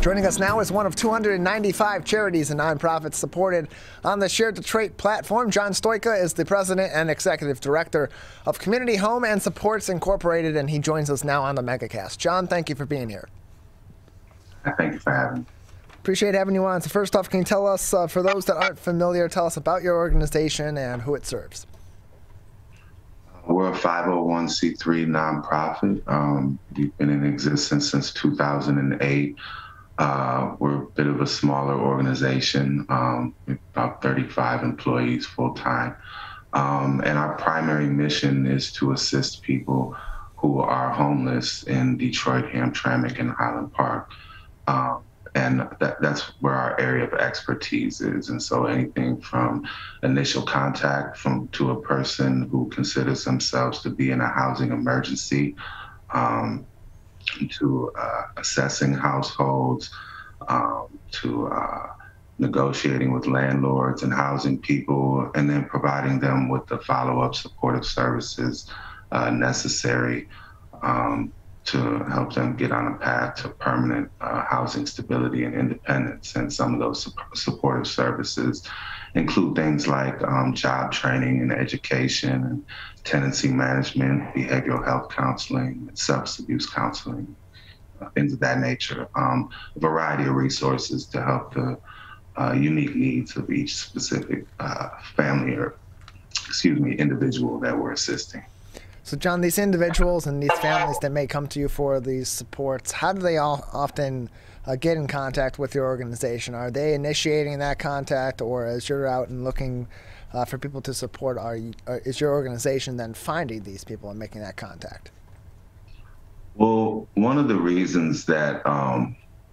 Joining us now is one of 295 charities and nonprofits supported on the Share Detroit platform. John Stoyka is the president and executive director of Community Home and Supports Incorporated, and he joins us now on the MegaCast. John, thank you for being here. Thank you for having me. Appreciate having you on. So first off, can you tell us, for those that aren't familiar, tell us about your organization and who it serves? We're a 501c3 nonprofit. We've been in existence since 2008. We're a bit of a smaller organization, about 35 employees full-time. And our primary mission is to assist people who are homeless in Detroit, Hamtramck, and Highland Park. And that's where our area of expertise is. And so anything from initial contact to a person who considers themselves to be in a housing emergency, to assessing households, to negotiating with landlords and housing people, and then providing them with the follow-up supportive services necessary to help them get on a path to permanent housing stability and independence. And some of those supportive services include things like job training and education, and tenancy management, behavioral health counseling, substance abuse counseling, things of that nature. A variety of resources to help the unique needs of each specific family or, individual that we're assisting. So, John, these individuals and these families that may come to you for these supports, how do they all often get in contact with your organization? Are they initiating that contact, or as you're out and looking for people to support, is your organization then finding these people and making that contact? Well, one of the reasons that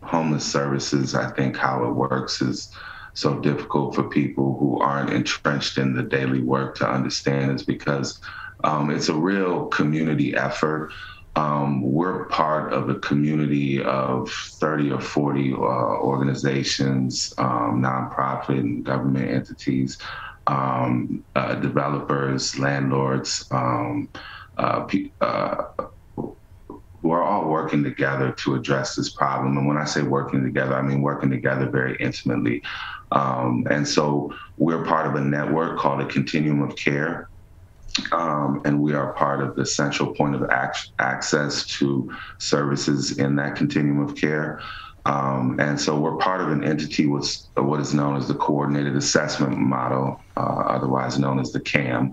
homeless services, I think how it works is so difficult for people who aren't entrenched in the daily work to understand is because it's a real community effort. We're part of a community of 30 or 40 organizations, nonprofit and government entities, developers, landlords, who are all working together to address this problem. And when I say working together, I mean working together very intimately. And so we're part of a network called a Continuum of Care. And we are part of the central point of access to services in that continuum of care. And so we're part of an entity with what is known as the Coordinated Assessment Model, otherwise known as the CAM.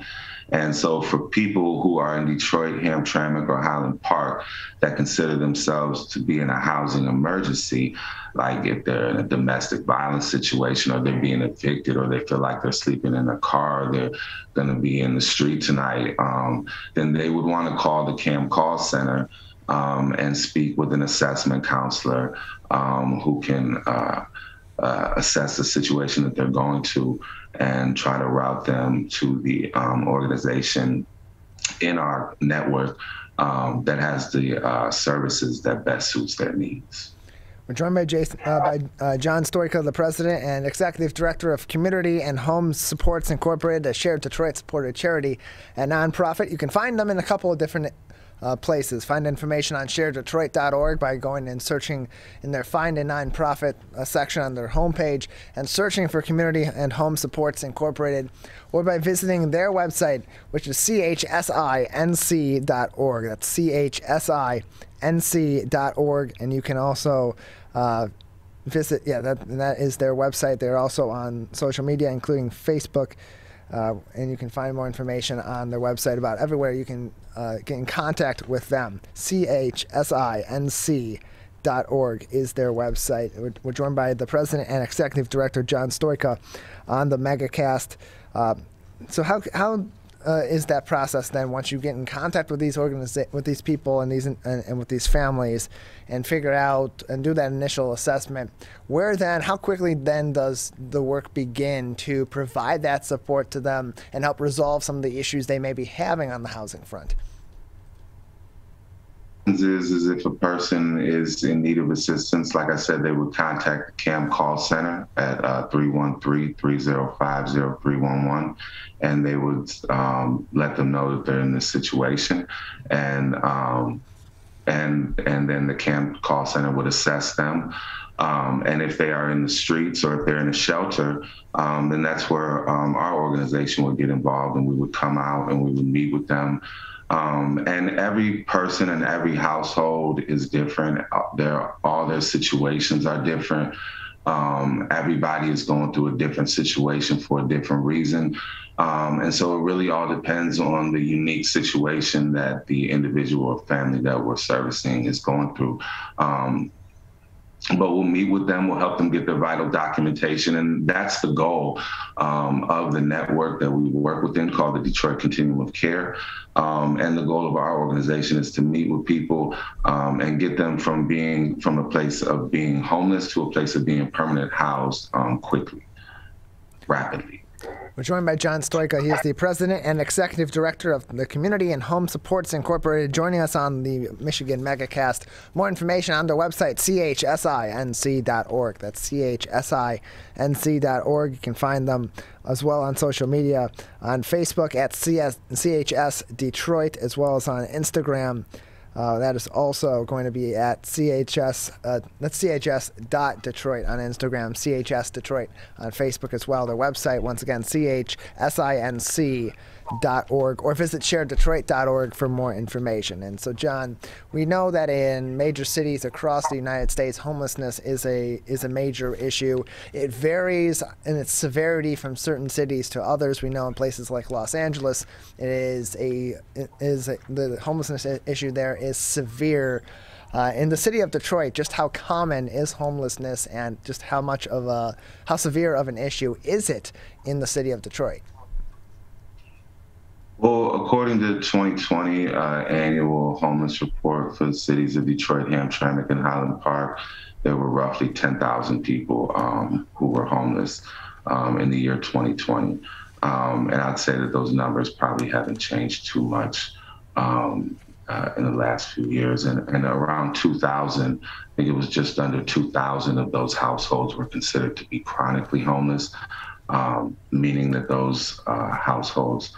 And so for people who are in Detroit, Hamtramck, or Highland Park that consider themselves to be in a housing emergency, like if they're in a domestic violence situation, or they're being evicted, or they feel like they're sleeping in a car, they're going to be in the street tonight, then they would want to call the CAM call center and speak with an assessment counselor who can assess the situation that they're going to and try to route them to the organization in our network that has the services that best suits their needs. We're joined by John Stoyka, the president and executive director of Community and Home Supports Incorporated, a Share Detroit supported charity and nonprofit. You can find them in a couple of different places. Find information on sharedetroit.org by going and searching in their Find a Nonprofit section on their homepage and searching for Community and Home Supports Incorporated, or by visiting their website, which is chsinc.org. That's chsinc.org. And you can also visit, that is their website. They're also on social media, including Facebook. And you can find more information on their website about everywhere you can get in contact with them. chsinc.org is their website. We're joined by the president and executive director, John Stoyka, on the MegaCast. So how is that process then once you get in contact with these with these people and with these families and figure out and do that initial assessment? How quickly then does the work begin to provide that support to them and help resolve some of the issues they may be having on the housing front? Is if a person is in need of assistance, like I said, they would contact the CAM call center at 313-305-0311, and they would let them know that they're in this situation, and then the CAM call center would assess them. And if they are in the streets or if they're in a shelter, then that's where our organization would get involved, and we would come out and we would meet with them. And every person and every household is different. All their situations are different. Everybody is going through a different situation for a different reason. And so it really all depends on the unique situation that the individual or family that we're servicing is going through. But we'll meet with them, we'll help them get their vital documentation. And that's the goal of the network that we work within, called the Detroit Continuum of Care. And the goal of our organization is to meet with people and get them from a place of being homeless to a place of being permanent housed quickly, rapidly. We're joined by John Stoyka. He is the president and executive director of the Community and Home Supports Incorporated, joining us on the Michigan MegaCast. More information on their website, chsinc.org. That's chsinc.org. You can find them as well on social media, on Facebook at CHS Detroit, as well as on Instagram. That is also going to be at CHS, that's CHS.Detroit on Instagram, CHS Detroit on Facebook as well. Their website, once again, CHSINC.org, or visit sharedetroit.org for more information. And so, John, we know that in major cities across the United States, homelessness is a major issue. It varies in its severity from certain cities to others. We know in places like Los Angeles, the homelessness issue there is severe. In the city of Detroit, just how common is homelessness, and just how severe of an issue is it in the city of Detroit? Well, according to the 2020 annual homeless report for the cities of Detroit, Hamtramck, and Highland Park, there were roughly 10,000 people who were homeless in the year 2020. And I'd say that those numbers probably haven't changed too much in the last few years. And around 2,000, I think it was just under 2,000 of those households were considered to be chronically homeless, meaning that those households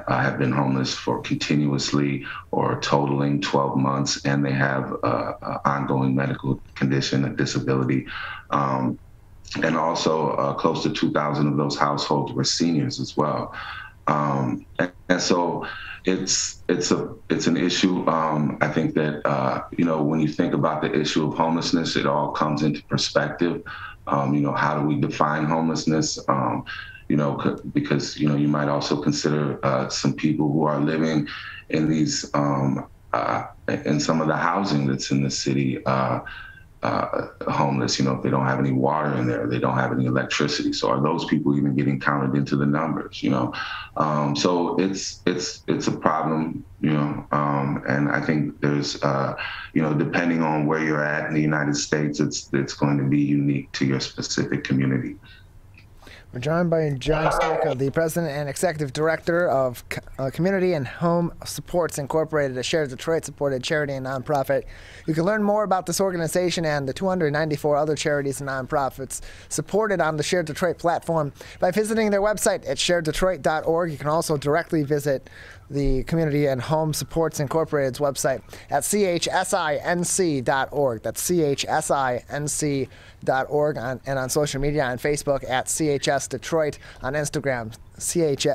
have been homeless for continuously or totaling 12 months, and they have an ongoing medical condition, a disability. And also close to 2,000 of those households were seniors as well. And so it's an issue. I think that, when you think about the issue of homelessness, it all comes into perspective. How do we define homelessness? Because, you might also consider some people who are living in these, in some of the housing that's in the city, homeless, if they don't have any water in there, they don't have any electricity. So are those people even getting counted into the numbers, So it's a problem, and I think there's, depending on where you're at in the United States, it's going to be unique to your specific community. We're joined by John Stoyka, the president and executive director of Community and Home Supports Incorporated, a Share Detroit-supported charity and nonprofit. You can learn more about this organization and the 294 other charities and nonprofits supported on the Share Detroit platform by visiting their website at sharedetroit.org. You can also directly visit the Community and Home Supports Incorporated's website at chsinc.org. That's chsinc.org, and on social media, on Facebook at CHS Detroit, on Instagram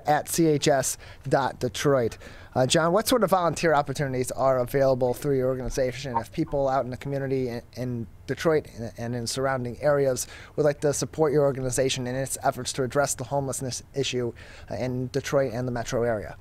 at chs.detroit. John, what sort of volunteer opportunities are available through your organization if people out in the community in Detroit and in surrounding areas would like to support your organization in its efforts to address the homelessness issue in Detroit and the metro area?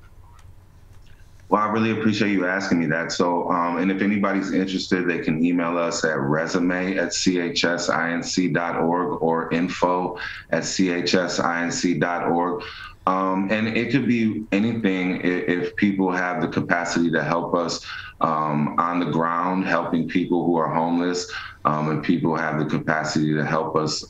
Well, I really appreciate you asking me that. So, and if anybody's interested, they can email us at resume@chsinc.org or info@chsinc.org. And it could be anything if people have the capacity to help us on the ground, helping people who are homeless, and people have the capacity to help us,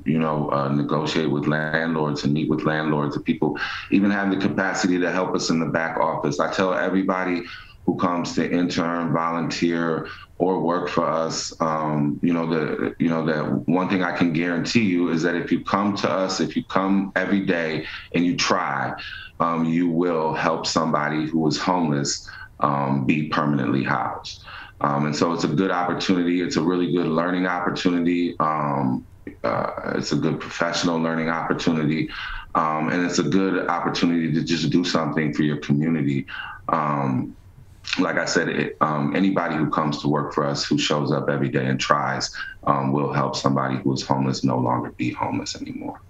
negotiate with landlords and meet with landlords. If people even have the capacity to help us in the back office. I tell everybody who comes to intern, volunteer, or work for us, that one thing I can guarantee you is that if you come to us, if you come every day and you try, you will help somebody who is homeless be permanently housed. And so it's a good opportunity. It's a really good learning opportunity. It's a good professional learning opportunity. And it's a good opportunity to just do something for your community. Like I said, anybody who comes to work for us, who shows up every day and tries, will help somebody who is homeless no longer be homeless anymore.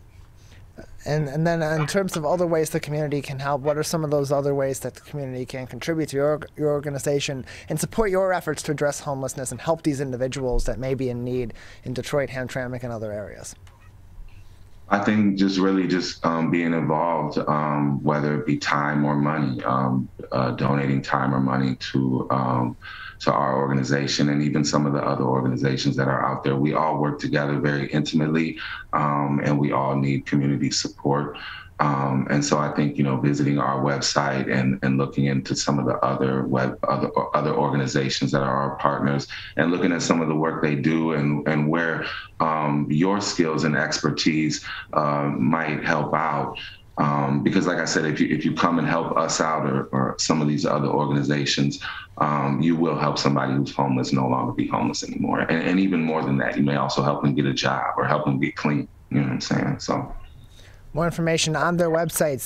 And then in terms of other ways the community can help, what are some of those other ways that the community can contribute to your organization and support your efforts to address homelessness and help these individuals that may be in need in Detroit, Hamtramck, and other areas? I think just really just being involved, whether it be time or money, donating time or money to our organization and even some of the other organizations that are out there. We all work together very intimately, and we all need community support. And so I think, visiting our website and looking into some of the other other organizations that are our partners and looking at some of the work they do and where your skills and expertise might help out. Because like I said, if you come and help us out or some of these other organizations, you will help somebody who's homeless no longer be homeless anymore. And even more than that, you may also help them get a job or help them get clean. You know what I'm saying? So. More information on their website,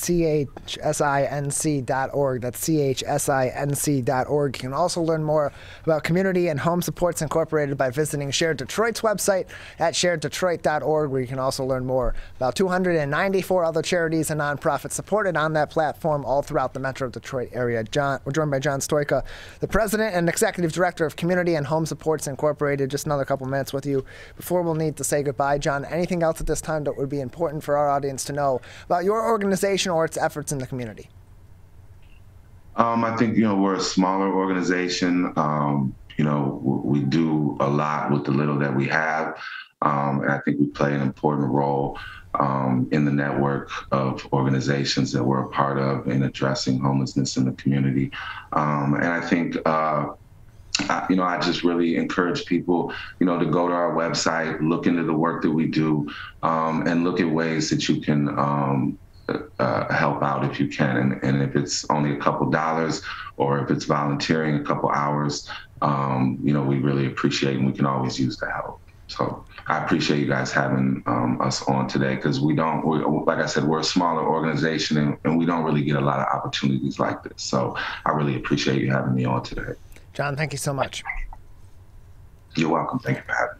chsinc.org. That's chsinc.org. You can also learn more about Community and Home Supports Incorporated by visiting Shared Detroit's website at shareddetroit.org, where you can also learn more about 294 other charities and nonprofits supported on that platform all throughout the Metro Detroit area. We're joined by John Stoyka, the President and Executive Director of Community and Home Supports Incorporated. Just another couple minutes with you before we'll need to say goodbye. John, anything else at this time that would be important for our audience to know about your organization or its efforts in the community? I think, we're a smaller organization. We do a lot with the little that we have. And I think we play an important role in the network of organizations that we're a part of in addressing homelessness in the community. And I think, I just really encourage people, to go to our website, look into the work that we do, and look at ways that you can help out if you can. And if it's only a couple dollars or if it's volunteering a couple hours, we really appreciate and we can always use the help. So I appreciate you guys having us on today because like I said, we're a smaller organization and we don't really get a lot of opportunities like this. So I really appreciate you having me on today. John, thank you so much. You're welcome. Thank you for having me.